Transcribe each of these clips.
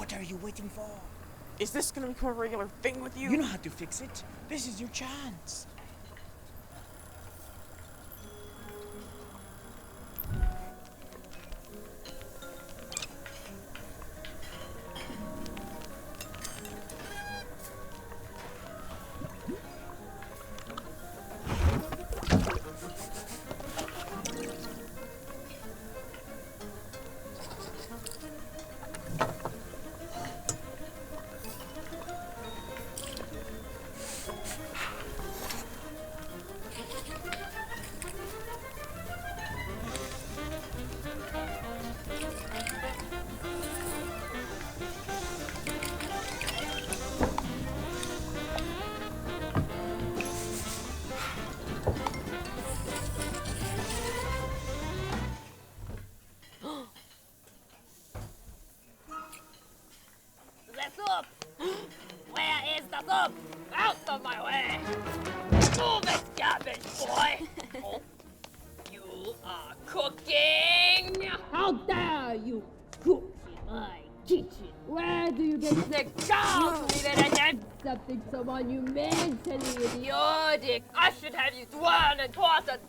What are you waiting for? Is this gonna become a regular thing with you? You know how to fix it. This is your chance. The soup! Where is the soup? Out of my way! Move it, garbage boy! Oh, you are cooking! How dare you cook in my kitchen? Where do you get Stick down! Leave it again! something someone you mentally Idiotic! I should have you sworn and quartered!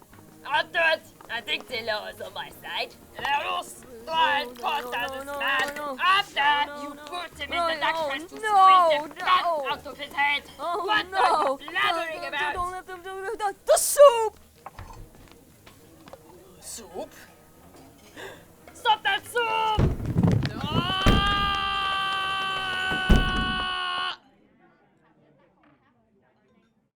I'll do it! I think the law is on my side. Los, and quarter this man! After you put him in the duck press to squeeze the blood out of his head! What are you